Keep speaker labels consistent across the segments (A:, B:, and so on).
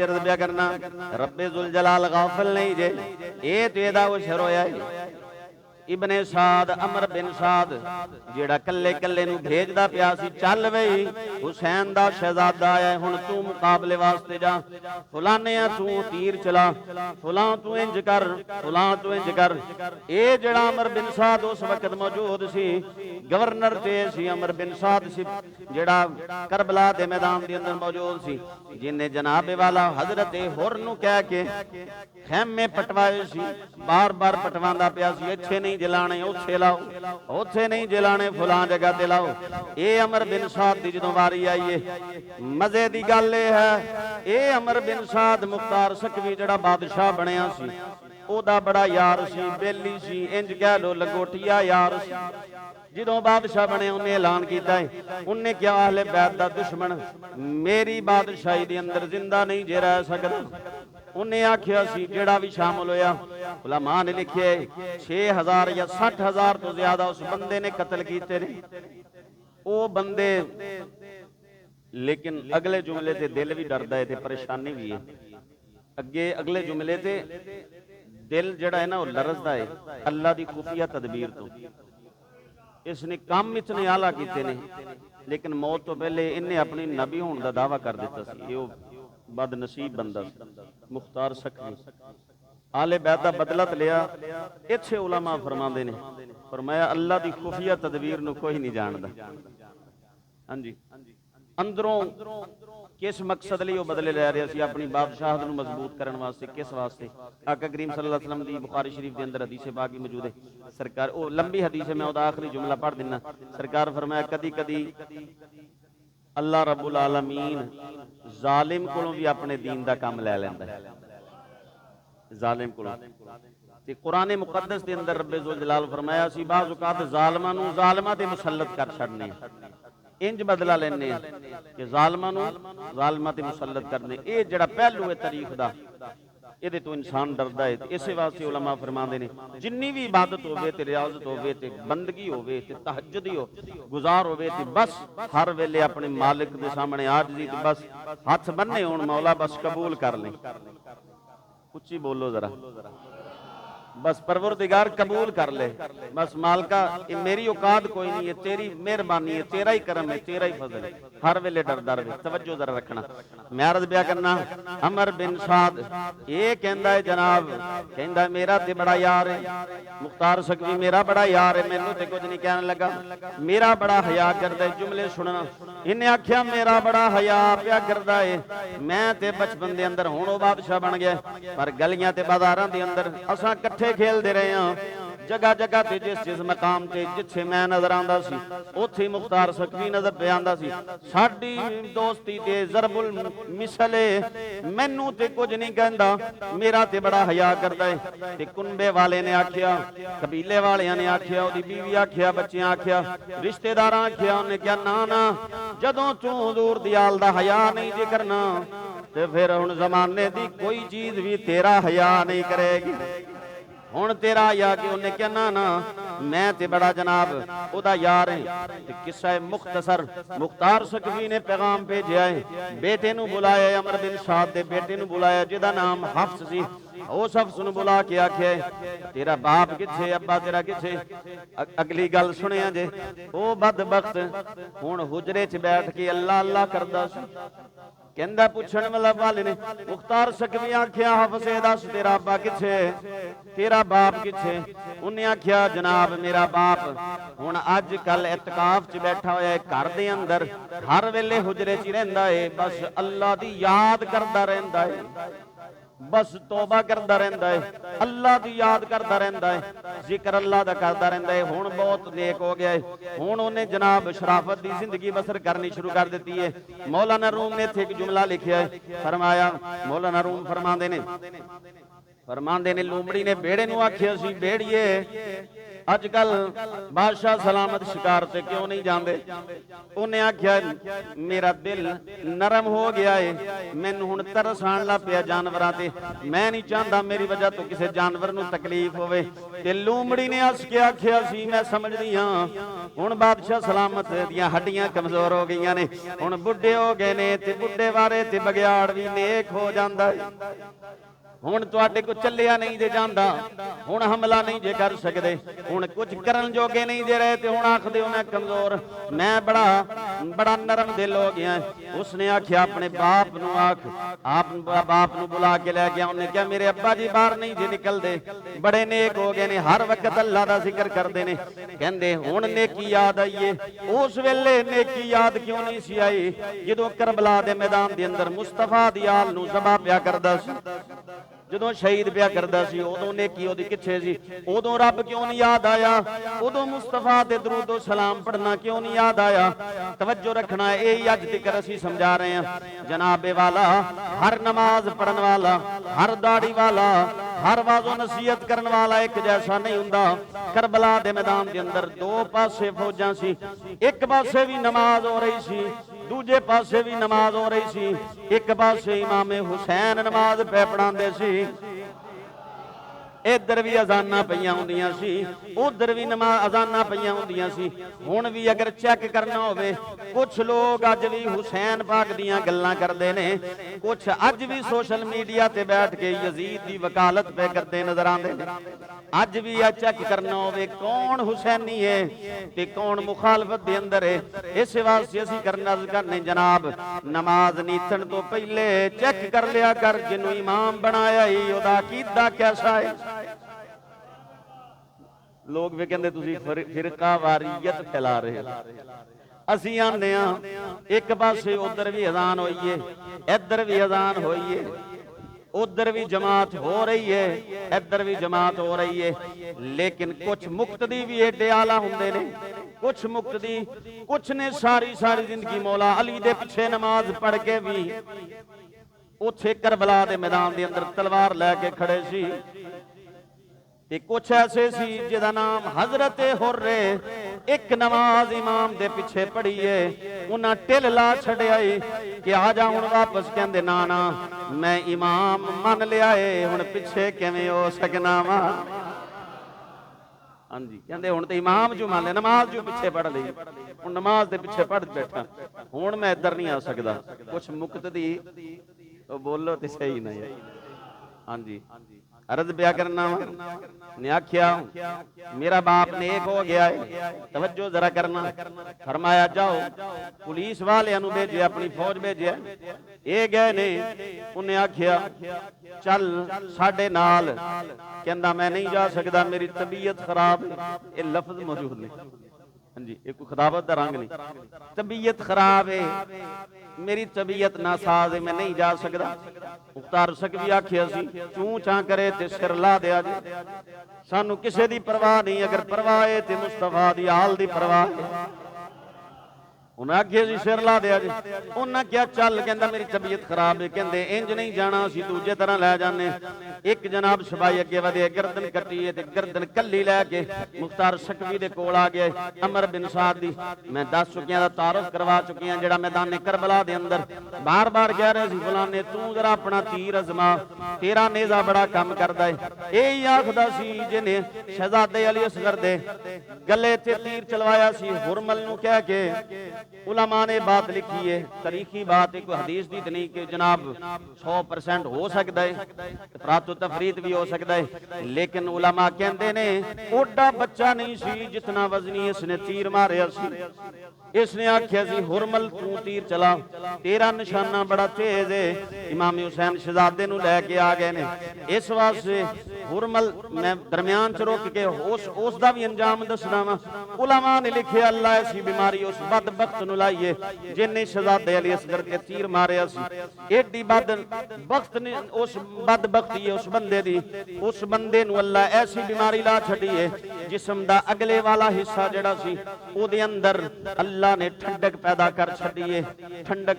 A: अर्ज पिया करना रब्बे जुल जलाल गाफिल नहीं जे ये तो एदा उशर होया है। इबने साद अमर बिन साद जेड़ा कल्ले कल्ले नू भेजदा पिया सी चल बई हुसैन दा शहजादा आया हुण तू मुकाबले वास्ते जा फलाने तू तीर चला फलां तू इंज कर फलां तू इंज कर। ये जेड़ा अमर बिन साद उस वक्त मौजूद सी गवर्नर ते सी अमर बिन साद सी जेड़ा करबला दे मैदान दे अंदर मौजूद सी जिन्हें जनाबे वाला हजरत हुर नू कह के खैमे पटवाए सी बार बार पटवांदा पिया सी इत्थे नहीं जलाने उत्थे लाओ उत्थे नहीं जलाने फलां जगह ते लाओ। ये अमर बिन साद दी जदों वारी आई है मजे दी गल है ये अमर बिन साद मुख्तार सकवी जेड़ा बादशाह बनया सी ओदा बड़ा यार सी बेली सी इंज कह लो लंगोटिया यार सी। ਜਦੋਂ बादशाह बने उन्हें ऐलान किया है उन्हें क्या अहले बैत दा दुश्मन मेरी बादशाही दे अंदर जिंदा नहीं जे रह सकदा। उन्हें आखिया सी जेड़ा भी शामिल होया उलमा ने लिखे 6000 या 60000 तो ज्यादा उस बंदे ने कत्ल कीते ने वो बंदे। लेकिन अगले जुमले ते दिल भी डरदा है ते परेशानी भी है। अगे अगले जुमले ते दिल जेड़ा है ना वो लरजदा है अल्लाह दी खुफिया तदबीर तो। इसने काम इतने आला किए ने लेकिन मौत तो पहले इन्हें अपनी नबी होने का दावा कर दिता सी। ये बदनसीब बंदा मुख्तार सकवी आले बैत दा बदला लिया। इत्थे उलमा फरमांदे ने फरमाया अल्लाह दी खुफिया तदबीर नूं कोई नहीं जानदा। हाँ जी अंदरों किस मकसद लिए वो बदले लै रहा सी अपनी बादशाहत नूं मजबूत करने वास्ते किस वास्ते। आका करीम सल्लल्लाहु अलैहि वसल्लम दी बुखारी शरीफ के अंदर हदीस पाक भी मौजूद है। सरकार वो लंबी हदीस है मैं ओदा आखिरी जुमला पढ़ देना। सरकार फरमाया कदी कदी अल्लाह रब्बुल आलमीन जालिम कोलों भी अपने दीन दा काम लै लैंदा है जालिम कोलों। ते कुरान मुकद्दस दे अंदर रब्बे जुल जलाल फरमाया सी बाज़ औकात ज़ालिमां नूं ज़ालिमां ते मुसल्लत कर छड्डने इंज बदला लेने कि ज़ालिमां नूं ज़ालिमां ते मुसल्लत करने। ये जेड़ा पहलू है तारीख दा ये तो इंसान डरदा है। इस वास्ते उलमा फरमांदे ने जिन्नी भी इबादत होवे ते रियाजत होवे ते बंदगी होवे ते तहज्जुदी हो गुजार होवे ते बस हर वेले अपने मालिक दे सामने आजजी ते बस हाथ बन्ने होण मौला बस कबूल कर ले। उच्ची बोलो जरा बस परवरदिगार कबूल कर ले बस मालका ये मेरी औकात कोई नहीं है तेरी मेहरबानी है तेरा ही करम है तेरा ही फजल है हर वेले डरदा रहे। तवज्जो जरा रखना मैं अर्ज ब्या करना अमर बिन साद ये कहंदा है जनाब कहंदा मेरा ते बड़ा यार है मुख्तार सकवी मेरा बड़ा यार है मैनू ते कुछ नहीं कहने लगा मेरा बड़ा हया करदा है। जुमले सुनना इन्हें आख्या मेरा बड़ा हया प्या करदा है मैं ते बचपन दे अंदर हुण ओ बादशाह बन गया पर गलियां ते बाजारां दे अंदर असां खेलते रहे हैं जगह जगह ते जिस मकाम ते जिथे मैं नजर आंदा सी उथे मुख्तार सकवी नजर पे आंदा सी। साडी दोस्ती ते जरबुल मिसले मैनू ते कुछ नहीं कहंदा मेरा ते बड़ा हया करदा है। ते कुनबे वाले ने आखिया कबीले वालियां ने आखिया ओदी बीवी आखिया बच्चियां आखिया रिश्तेदारां आखिया उन्हें क्या ना ना जदों तू हुजूर दी आल दा हया नहीं जे करना ते फिर हुण जमाने दी कोई चीज भी तेरा हया नहीं करेगी। हुण तेरा या कि उन्हें क्या ना ना मैं ते बड़ा जनाब ओदा यार है। किस्सा है मुख्तसर मुख्तार सकवी ने पैगाम भेजा है बेटे नूं बुलाया अमर बिन साद दे बेटे नूं बुलाया जिहदा नाम हफ्स सी उस हफ्स नूं बुला के आख्या तेरा बाप किथे अब्बा तेरा किथे। अगली गल सुनिया जे ओ बदबख्त हुण हुजरे च बैठ के अल्लाह अल्लाह करदा सी। कहंदा पुछण वाले ने मुख्तार सकवी आख्या हफ्से दस तेरा अब्बा किथे तेरा बाप किथे। उन्हें आख्या जनाब मेरा बाप हुण अज कल इतकाफ च बैठा होया है घर दे अंदर हर वेले हुजरे च रहिंदा है बस अल्लाह दी याद करदा रहिंदा है बस तौबा करता रहता है अल्लाह की याद करता रहता है जिक्र अल्लाह का करता रहता है। हुण बहुत नेक हो गया है हुण उन्हें जनाब शराफत की जिंदगी बसर करनी शुरू कर दी है। मौलाना रूम ने इत्थे एक जुमला लिखा है फरमाया मौलाना रूम फरमांदे ने लूमड़ी ने बेड़े नूं आखिया सी बेड़िए अजकल बादशाह सलामत शिकार से क्यों नहीं जाते? उन्हें आख्या मेरा दिल नरम हो गया है, मैनू हुण तरस आण लग पिया जानवरां ते, मैं नहीं चाहता मेरी वजह तो किसी जानवर नू तकलीफ होवे। ते लूमड़ी ने हस के आख्या सी मैं समझदी हां हुण बादशाह सलामत दियां हड्डियां कमजोर हो गईयां ने, हुण बुढ़े हो गए ने ते बुढ़े बारे ते बगियाड़ भी नेक हो जांदा है। हुण तुहाडे को चलिया नहीं जे जांदा, हुण हमला नहीं जे कर सकदे, हुण कुछ करन जोगे नहीं जे रहे ते हुण आखदे हो मैं कमजोर, मैं बड़ा नरम दिल हो गया। उसने आख्या अपने बाप नू आख, आप बाप नू बुला के लै गया। उन्हें कहा मेरे अब्बा जी बाहर नहीं जे निकलदे, बड़े नेक हो गए ने, हर वक्त अल्लाह दा जिक्र करदे ने। कहंदे हुण नेकी याद आई है, उस वेले नेकी याद क्यों नहीं सी आई जदों करबला दे मैदान दे अंदर मुस्तफा दी आल नू ज़बा पिया करदा सी, ਜਦੋਂ शहीद ਪਿਆ ਕਰਦਾ ਸੀ ਉਦੋਂ नेकी ਉਹਦੀ किथे सी? उदों रब क्यों नहीं याद आया? उदों मुस्तफा ते दरूदो सलाम पढ़ना क्यों नहीं याद आया? तवज्जो रखना है, यही अज तक असीं समझा रहे हैं। जनाबे वाला हर नमाज पढ़न वाला, हर दाढ़ी वाला, हर वाजो नसीहत करन वाला एक जैसा नहीं हुंदा। करबला दे मैदान दे अंदर दो पासे फौजां सी, एक पासे भी नमाज हो रही सी, दूजे पासे भी नमाज हो रही सी, एक पासे इमाम हुसैन नमाज पै पढ़ांदे सी, इधर भी अजाना पईयां हुंदियां सी, उधर भी अजाना पईयां हुंदियां सी। हुण भी अगर चेक करना होवे, कुछ लोग अज भी हुसैन पाक दियां गल्लां करदे ने, कुछ अज भी सोशल मीडिया ते बैठ के यजीद दी वकालत पे करदे नजर आंदे ने। अज भी यह चेक करना होवे कौन हुसैनी है ते कौन मुखालफत दे अंदर है। इस वास्ते असीं करने जनाब नमाज नीतन तो पहले चेक कर लिया कर जिन्हों इमाम बनाया ही ओदा अकीदा कैसा है। लोग वे कहंदे तुसीं फिरका वारियत फैला रहे हो, असीं आंदे हां एक पासे उधर भी अजान होई है, इधर भी अजान होई है, उधर भी जमात हो रही है, इधर भी जमात हो रही है। लेकिन कुछ मुक्तदी भी एडे आला हुंदे ने, कुछ मुक्तदी कुछ ने सारी सारी जिंदगी मौला अली दे पिछे नमाज पढ़ के भी उथे करबला दे मैदान दे अंदर तलवार लैके खड़े सी। ते कुछ ऐसे सी जिहदा नाम हजरत हुर्रे, एक नमाज इमाम दे पिछे पढ़ी है, उन्हां टिल ला छड़िया कि आ जा हुण वापस। कहंदे ना ना मैं इमाम मन लिया है, हुण पिछे किवें हो सकना वा। हाँ जी कहंदे हुण ते इमाम जो मान लिया, नमाज जो पिछे पढ़ ली, हुण नमाज दे पिछे पढ़ बैठा, हुण मैं इधर नहीं आ सकदा। कुछ मुक्तदी तो बोलो ते सही नहीं है। हाँ जी अर्ज ब्या करना ने आख्या मेरा बाप नेक हो गया है, तवज्जो जरा करना। फरमाया जाओ पुलिस वाले भेजे, अपनी फौज भेजे, ये गए ने। उन्हें आख्या चल साडे नाल, कहंदा मैं नहीं जा सकदा, मेरी तबीयत खराब है। ये लफ्ज मौजूद ने, हाँ जी एक खिताबत का रंग नहीं, तबीयत खराब है, मेरी तबीयत नासाज है, मैं नहीं जा सकदा। मुख्तार सक भी आखिया सी चूं चां करे ते सिर ला दिया जी, सानू किसे दी परवाह नहीं, अगर परवाह है ते मुस्तफा दी आल दी परवाह है। उन्हें आखिया जी सिर ला दिया जी। उन्हें क्या चल, कहंदा मेरी तबीयत खराब है, कहंदे इंज नहीं जाना, असीं दूजे तरह लै जाने। एक जनाब सिपाही अगे वधे, गर्दन कट्टी ते गर्दन कली लैके मुख्तार सकवी दे कोल आ गया। अमर बिन साद दी मैं दस चुकियां दा तारुफ करवा चुकियां, जेड़ा मैदान करबला दे अंदर बार बार कह रहे सी फलाने तू जरा अपना तीर अजमा, तेरा नेजा बड़ा काम करदा है। यही आखदा सी जिन्हें शहजादे अली असगर दे गले ते तीर चलवाया सी, हुरमल नू कह के। उलमा ने बात लिखी है, तारीखी बात है, कोई हदीस दी नहीं कि जनाब 100% हो सकता है, प्रातो तफरीत भी हो सकता है। लेकिन उलमा कहते ने ओडा बच्चा नहीं सी जितना वजनी इसने तीर मारिया सी। इसने आख्या सी हुरमल तू तीर चला, तेरा निशाना बड़ा तेज है। इमाम हुसैन शहजादे नू लैके आ गए ने, इस वास्ते हुरमल मैं दरम्यान च रुक के उस दा भी अंजाम दसना वा। उलमा ने लिखे अल्लाह ऐसी बीमारी उस बदबख्त नू लाइए जिन्हें शहजादे अली असगर के तीर मारिया सी। एडी बदबख्त ने उस बदबख्ती उस बंदे दी, उस बंदे नू अल्लाह ऐसी बीमारी ला छड़ी है जिस्म दा अगले वाला हिस्सा जड़ा सी ओदे अंदर अल्लाह ने ठंडक पैदा कर छड़ी है, ठंडक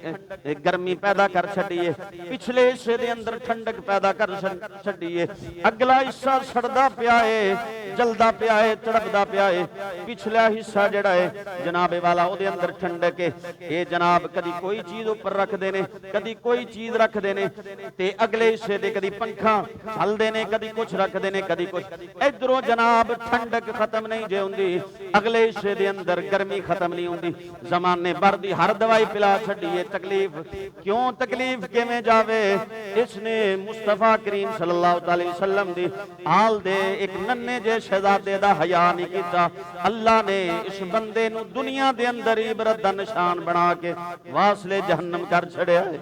A: गर्मी पैदा कर छड़ी है। पिछले हिस्से दे अंदर ठंडक पैदा कर छड़ी है, अगला हिस्सा सड़दा पिया है। जलदा पिया है, तड़पदा पिया है। पिछला हिस्सा जिहड़ा है जनाबे वाला उहदे अंदर ठंडक है। ये जनाब कदी कोई चीज उपर रखते ने, कदी कोई चीज रखते ने, ते अगले हिस्से दे कदी पंखा चलते ने, कदी कुछ रखते ने, कदी कुछ। इधरों जनाब ठंडक खत्म नहीं जे हुंदी, अगले हिस्से दे अंदर गर्मी खत्म नहीं हुंदी। जमाने भर दी हर दवाई पिला छड़ी है, तकलीफ क्यों, तकलीफ किवें जावे। इसने मुस्तफा करीम सल्लल्लाहु अलैहि वसल्लम दी हाल दे एक नन्हे जे शहजादे दा हया नहीं कीता। अल्लाह ने इस बंदे नू दुनिया दे अंदर इबरत दा निशान बना के वासले जहन्नम कर छड़िया है।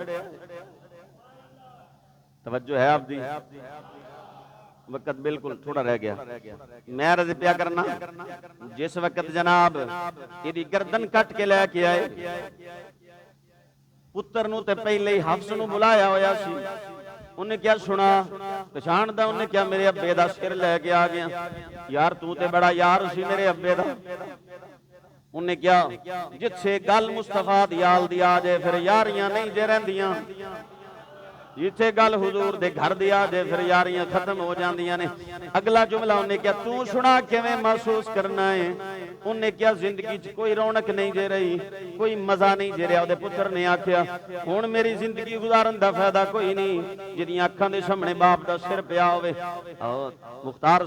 A: तवज्जो है आपदी? वक्त बिल्कुल थोड़ा रह गया। मैं अर्ज पिया करना, जिस वक्त जनाब इहदी गर्दन कट के लैके आए, पुत्र नू ते पहले ही हफ्स नू बुलाया होया सी। उन्हें क्या सुना, पछाणदा? उन्हें क्या मेरे अब्बे दा सिर लैके आ गया। यार तू ते बड़ा यार सी मेरे अब्बे दा। उन्हें क्या, जिथे गल मुस्तफा दी आल दी आ जाए फिर यारियां नहीं जे रहिंदियां, जिथे गल हुजूर दे घर दी आ जाए फिर यारियां खत्म हो जांदियां ने। अगला जुमला उन्हें क्या, तू सुना किवें महसूस करना है। उन्हें क्या, जिंदगी च कोई रौनक नहीं जे रही, कोई मजा नहीं जे रहा। उहदे पुत्र ने आख्या, हुण मेरी जिंदगी गुजारन दा फायदा कोई नहीं जिहदियां अखां दे सामने बाप दा सिर पिया होवे। मुख्तार